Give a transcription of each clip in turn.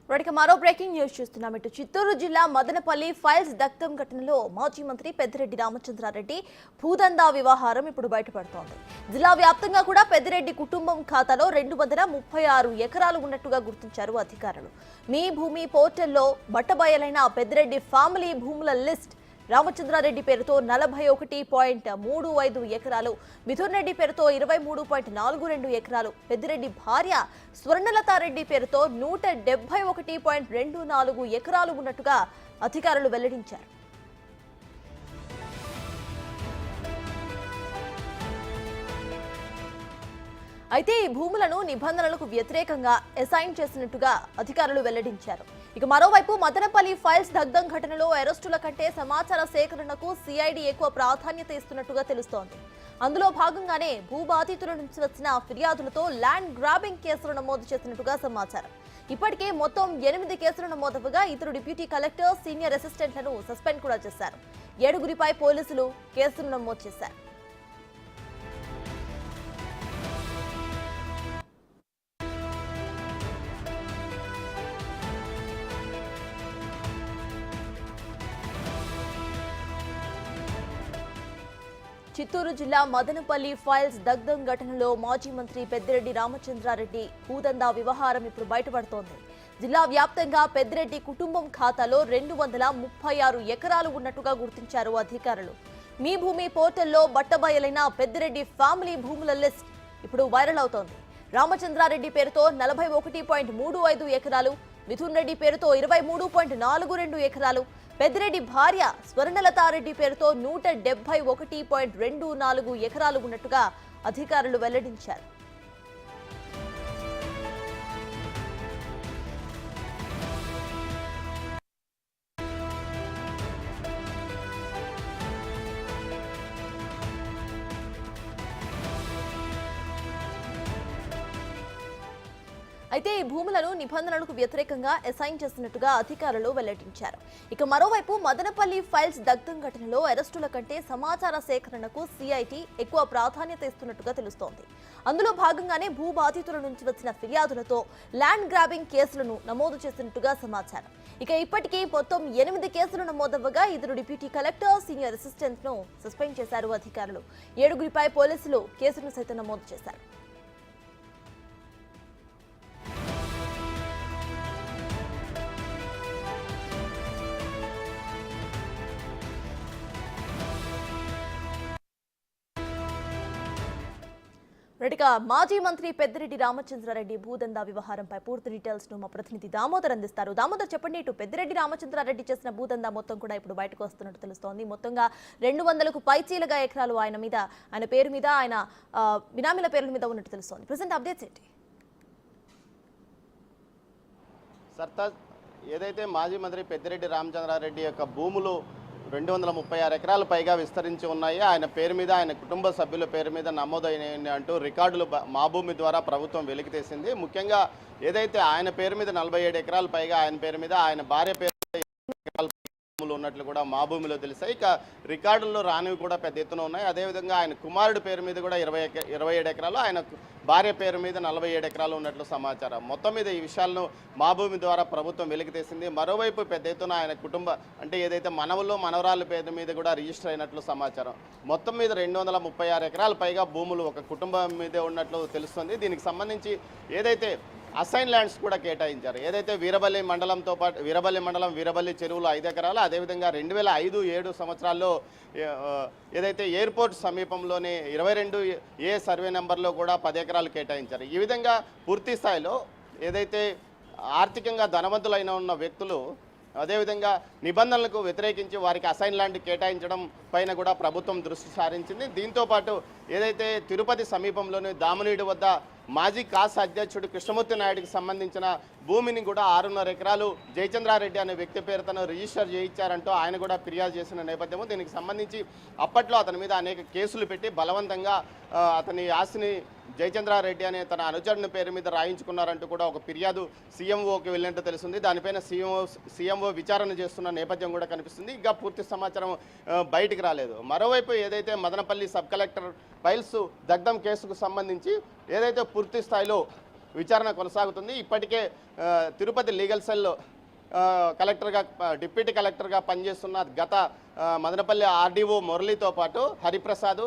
వాటికి మరో breaking news చూస్తున్నాం. ఇటు చిత్తూరు జిల్లా మదనపల్లి ఫైల్స్ దగ్ధం ఘటనలో మాజీ మంత్రి పెద్దిరెడ్డి రామచంద్రారెడ్డి భూదందా వ్యవహారం ఇప్పుడు బయటపడుతోంది. జిల్లా వ్యాప్తంగా కూడా పెద్దిరెడ్డి కుటుంబం ఖాతాలో 236 ఎకరాలు ఉన్నట్టుగా గుర్తించారు అధికారులు. మీ భూమి పోర్టల్లో బట్టబయలైన పెద్దిరెడ్డి ఫ్యామిలీ భూముల లిస్ట్ రామచంద్రారెడ్డి పేరుతో 41.35 ఎకరాలు, మిథున్ రెడ్డి పేరుతో 23.42 ఎకరాలు, పెద్దిరెడ్డి భార్య స్వర్ణలతారెడ్డి పేరుతో 171.24 ఎకరాలు ఉన్నట్టుగా అధికారులు వెల్లడించారు. అయితే ఈ భూములను నిబంధనలకు వ్యతిరేకంగా అసైన్ చేసినట్టుగా అధికారులు వెల్లడించారు. ఇక మరోవైపు మదనపల్లి ఫైల్స్ దగ్ధం ఘటనలో అరెస్టుల కంటే సమాచార సేకరణకు సిఐడి ఎక్కువ ప్రాధాన్యత ఇస్తున్నట్టుగా తెలుస్తోంది. అందులో భాగంగానే భూబాధితుల నుంచి వచ్చిన ఫిర్యాదులతో ల్యాండ్ గ్రాబింగ్ కేసులు నమోదు చేసినట్టుగా సమాచారం. ఇప్పటికే మొత్తం 8 కేసులు నమోదవగా ఇద్దరు డిప్యూటీ కలెక్టర్, సీనియర్ అసిస్టెంట్లను సస్పెండ్ కూడా చేశారు. 7గురిపై పోలీసులు కేసులు నమోదు చేశారు. చిత్తూరు జిల్లా మదనపల్లి ఫైల్స్ దగ్ధం ఘటనలో మాజీ మంత్రి పెద్దిరెడ్డి రామచంద్రారెడ్డి భూదందా వ్యవహారం ఇప్పుడు బయటపడుతోంది. జిల్లా వ్యాప్తంగా పెద్దిరెడ్డి కుటుంబం ఖాతాలో 236 ఎకరాలు ఉన్నట్టుగా గుర్తించారు అధికారులు. మీ భూమి పోర్టల్లో బట్టబయలైన పెద్దిరెడ్డి ఫ్యామిలీ భూముల లిస్ట్ ఇప్పుడు వైరల్ అవుతోంది. రామచంద్రారెడ్డి పేరుతో 41.35 ఎకరాలు, మిథున్ రెడ్డి పేరుతో 23.42 ఎకరాలు, పెద్దిరెడ్డి భార్య స్వర్ణలతారెడ్డి పేరుతో 171.24 ఎకరాలు ఉన్నట్టుగా అధికారులు వెల్లడించారు. అయితే ఈ భూములను నిబంధనలకు వ్యతిరేకంగా అసైన్ చేసినట్టుగా అధికారులు వెల్లడించారు. ఇక మరోవైపు మదనపల్లి ఫైల్స్ దగ్ధం ఘటనలో అరెస్టుల కంటే సమాచార సేకరణకు సిఐటి ఎక్కువ ప్రాధాన్యత ఇస్తున్నట్టుగా తెలుస్తోంది. అందులో భాగంగానే భూబాధితుల నుంచి వచ్చిన ఫిర్యాదులతో ల్యాండ్ గ్రాబింగ్ కేసులను నమోదు చేసినట్టుగా సమాచారం. ఇక ఇప్పటికీ మొత్తం 8 కేసులు నమోదవ్వగా ఇద్దరు డిప్యూటీ కలెక్టర్, సీనియర్ అసిస్టెంట్ ను సస్పెండ్ చేశారు అధికారులు. 7గురిపై పోలీసులు కేసును సైతం నమోదు చేశారు. మాజీ మంత్రి పెద్దిరెడ్డి రామచంద్రారెడ్డి భూదందా వ్యవహారంపై పూర్తి డీటెయిల్స్ ను మా ప్రతినిధి దామోదర్ అందిస్తారు. దామోదర్, చెప్పండి, ఇటు పెద్దిరెడ్డి రామచంద్రారెడ్డి చేసిన భూదందా మొత్తం కూడా ఇప్పుడు బయటకు వస్తున్నట్టు తెలుస్తోంది. మొత్తంగా 200కు పైచీలుగా ఎకరాలు ఆయన పేరు మీద, ఆయన బినామీల పేర్ల మీద ఉన్నట్టు తెలుస్తోంది. ప్రెసెంట్ అప్డేట్స్ ఏంటి? సర్తాజ్, ఏదైతే మాజీ మంత్రి పెద్దిరెడ్డి రామచంద్రారెడ్డి యొక్క భూములు 236 ఎకరాలు పైగా విస్తరించి ఉన్నాయి, ఆయన పేరు మీద, ఆయన కుటుంబ సభ్యుల పేరు మీద నమోదైనాయి అంటూ రికార్డులు మా భూమి ద్వారా ప్రభుత్వం వెలికితీసింది. ముఖ్యంగా ఏదైతే ఆయన పేరు మీద 47 ఎకరాలు పైగా, ఆయన పేరు మీద, ఆయన భార్య పేరు ఉన్నట్లు కూడా మా భూమిలో తెలిసాయి. ఇక రికార్డుల్లో రానివి కూడా పెద్ద ఎత్తున ఉన్నాయి. అదేవిధంగా ఆయన కుమారుడి పేరు మీద కూడా 27 ఎకరాలు, ఆయన భార్య పేరు మీద 47 ఎకరాలు ఉన్నట్లు సమాచారం. మొత్తం మీద ఈ విషయాలను మా భూమి ద్వారా ప్రభుత్వం వెలికితీసింది. మరోవైపు పెద్ద ఎత్తున ఆయన కుటుంబ అంటే ఏదైతే మనవల్లో మనవరాళ్ళ పేరు మీద కూడా రిజిస్టర్ అయినట్లు సమాచారం. మొత్తం మీద 236 ఎకరాల పైగా భూములు ఒక కుటుంబం మీదే ఉన్నట్లు తెలుస్తుంది. దీనికి సంబంధించి ఏదైతే అసైన్ ల్యాండ్స్ కూడా కేటాయించారు. ఏదైతే వీరబల్లి మండలంతో పాటు వీరబల్లి చెరువులు 5 ఎకరాలు, అదేవిధంగా 2005-7 సంవత్సరాల్లో ఏదైతే ఎయిర్పోర్ట్ సమీపంలోని 22A సర్వే నెంబర్లో కూడా 10 ఎకరాలు కేటాయించారు. ఈ విధంగా పూర్తి స్థాయిలో ఏదైతే ఆర్థికంగా ధనవంతులైన ఉన్న వ్యక్తులు అదేవిధంగా నిబంధనలకు వ్యతిరేకించి వారికి అసైన్ ల్యాండ్ కేటాయించడం పైన కూడా ప్రభుత్వం దృష్టి సారించింది. దీంతోపాటు ఏదైతే తిరుపతి సమీపంలోని దామనీడు వద్ద మాజీ కాస్ అధ్యక్షుడు కృష్ణమూర్తి నాయుడికి సంబంధించిన భూమిని కూడా 6.5 ఎకరాలు జయచంద్రారెడ్డి అనే వ్యక్తి పేరుతను రిజిస్టర్ చేయించారంటూ ఆయన కూడా ఫిర్యాదు చేసిన నేపథ్యము. దీనికి సంబంధించి అప్పట్లో అతని మీద అనేక కేసులు పెట్టి బలవంతంగా అతని ఆస్తిని జయచంద్రారెడ్డి అనే తన అనుచరుని పేరు మీద రాయించుకున్నారంటూ కూడా ఒక ఫిర్యాదు సీఎంఓకి వెళ్ళినట్టు తెలుస్తుంది. దానిపైన సీఎంఓ విచారణ చేస్తున్న నేపథ్యం కూడా కనిపిస్తుంది. ఇంకా పూర్తి సమాచారం బయటికి రాలేదు. మరోవైపు ఏదైతే మదనపల్లి సబ్ కలెక్టర్ ఫైల్స్ దగ్ధం కేసుకు సంబంధించి ఏదైతే పూర్తి స్థాయిలో విచారణ కొనసాగుతుంది. ఇప్పటికే తిరుపతి లీగల్ సెల్ కలెక్టర్గా డిప్యూటీ కలెక్టర్గా పనిచేస్తున్న గత మదనపల్లి ఆర్డీఓ మురళితో పాటు హరిప్రసాద్,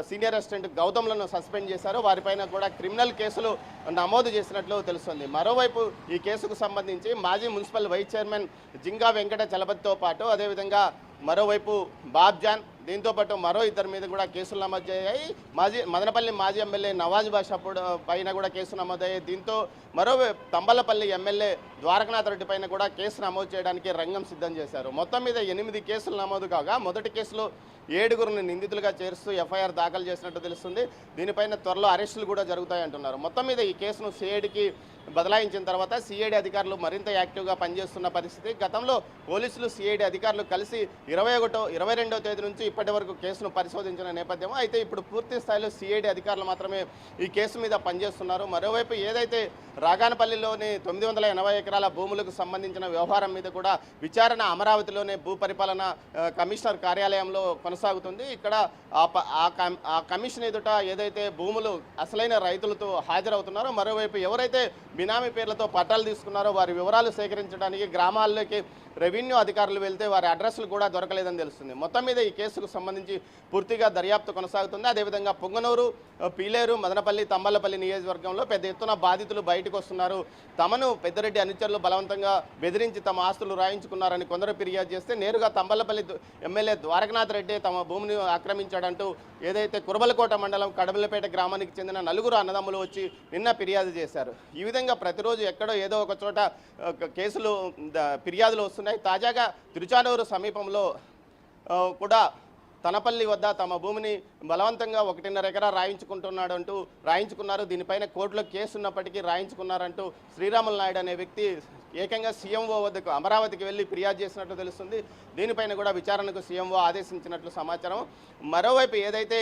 సీనియర్ అసిస్టెంట్ గౌతమ్లను సస్పెండ్ చేశారు. వారిపైన కూడా క్రిమినల్ కేసులు నమోదు చేసినట్లు తెలుస్తుంది. మరోవైపు ఈ కేసుకు సంబంధించి మాజీ మున్సిపల్ వైస్ చైర్మన్ జింగా వెంకట చలపతితో పాటు అదేవిధంగా మరోవైపు బాబ్జాన్, దీంతో పాటు మరో ఇద్దరి మీద కూడా కేసులు నమోదయ్యాయి. మదనపల్లి మాజీ ఎమ్మెల్యే నవాజ్ బాషా పైన కూడా కేసు నమోదయ్యాయి. దీంతో తంబలపల్లి ఎమ్మెల్యే ద్వారకనాథ్ రెడ్డి పైన కూడా కేసు నమోదు చేయడానికి రంగం సిద్ధం చేశారు. మొత్తం మీద 8 కేసులు నమోదు కాగా మొదటి కేసులో 7గురిని నిందితులుగా చేరుస్తూ ఎఫ్ఐఆర్ దాఖలు చేసినట్టు తెలుస్తుంది. దీనిపైన త్వరలో అరెస్టులు కూడా జరుగుతాయంటున్నారు. మొత్తం మీద ఈ కేసును సిఐడికి బదలాయించిన తర్వాత సిఐడి అధికారులు మరింత యాక్టివ్గా పనిచేస్తున్న పరిస్థితి. గతంలో పోలీసులు సిఐడి అధికారులు కలిసి 22వ తేదీ నుంచి ఇప్పటి వరకు కేసును పరిశోధించిన నేపథ్యం. అయితే ఇప్పుడు పూర్తి స్థాయిలో సిఐడి అధికారులు మాత్రమే ఈ కేసు మీద పనిచేస్తున్నారు. మరోవైపు ఏదైతే రాగానపల్లిలోని 980 ఎకరాల భూములకు సంబంధించిన వ్యవహారం మీద కూడా విచారణ అమరావతిలోనే భూ పరిపాలన కమిషనర్ కార్యాలయంలో కొనసాగుతుంది. ఇక్కడ ఆ కమిషన్ ఎదుట ఏదైతే భూములు అసలైన రైతులతో హాజరవుతున్నారో, మరోవైపు ఎవరైతే బినామీ పేర్లతో పట్టాలు తీసుకున్నారో వారి వివరాలు సేకరించడానికి గ్రామాల్లోకి రెవెన్యూ అధికారులు వెళ్తే వారి అడ్రస్లు కూడా దొరకలేదని తెలుస్తుంది. మొత్తం మీద ఈ కేసుకు సంబంధించి పూర్తిగా దర్యాప్తు కొనసాగుతుంది. అదేవిధంగా పొంగనూరు, పీలేరు, మదనపల్లి, తంబలపల్లి నియోజకవర్గంలో పెద్ద ఎత్తున బాధితులు బయటకు వస్తున్నారు. తమను పెద్దిరెడ్డి అనుచరులు బలవంతంగా బెదిరించి తమ ఆస్తులు రాయించుకున్నారని కొందరు ఫిర్యాదు చేస్తే, నేరుగా తంబలపల్లి ఎమ్మెల్యే ద్వారకనాథ్ రెడ్డి తమ భూమిని ఆక్రమించాడంటూ ఏదైతే కురబలకోట మండలం కడబలపేట గ్రామానికి చెందిన 4 అన్నదమ్ములు వచ్చి నిన్న ఫిర్యాదు చేశారు. ఈ విధంగా ప్రతిరోజు ఎక్కడో ఏదో ఒక చోట కేసులు ఫిర్యాదులు వస్తున్నాయి. తాజాగా తిరుచానూరు సమీపంలో కూడా తనపల్లి వద్ద తమ భూమిని బలవంతంగా 1.5 ఎకరా రాయించుకున్నారు. దీనిపైన కోర్టులో కేసు ఉన్నప్పటికీ రాయించుకున్నారంటూ శ్రీరాములు నాయుడు అనే వ్యక్తి ఏకంగా సీఎంఓ వద్దకు అమరావతికి వెళ్ళి ఫిర్యాదు చేసినట్టు తెలుస్తుంది. దీనిపైన కూడా విచారణకు సీఎంఓ ఆదేశించినట్లు సమాచారం. మరోవైపు ఏదైతే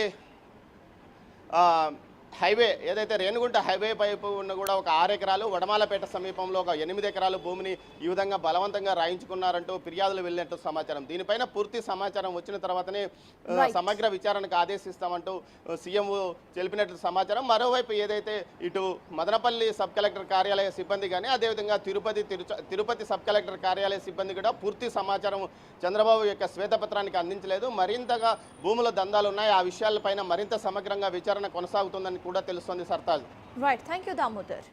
రేణిగుంట హైవే పైపు ఉన్న కూడా ఒక 6 ఎకరాలు, వడమాలపేట సమీపంలో ఒక 8 ఎకరాలు భూమిని ఈ విధంగా బలవంతంగా రాయించుకున్నారంటూ ఫిర్యాదులు వెళ్ళినట్టు సమాచారం. దీనిపైన పూర్తి సమాచారం వచ్చిన తర్వాతనే సమగ్ర విచారణకు ఆదేశిస్తామంటూ సీఎంఓ తెలిపినట్టు సమాచారం. మరోవైపు ఏదైతే ఇటు మదనపల్లి సబ్ కలెక్టర్ కార్యాలయ సిబ్బంది కానీ అదేవిధంగా తిరుపతి సబ్ కలెక్టర్ కార్యాలయ సిబ్బంది కూడా పూర్తి సమాచారం చంద్రబాబు యొక్క శ్వేతపత్రానికి అందించలేదు. మరింతగా భూముల దందాలు ఉన్నాయి. ఆ విషయాలపైన మరింత సమగ్రంగా విచారణ కొనసాగుతుందని కూడా తెలుస్తోంది. Sartaj. Right, thank you Damodar.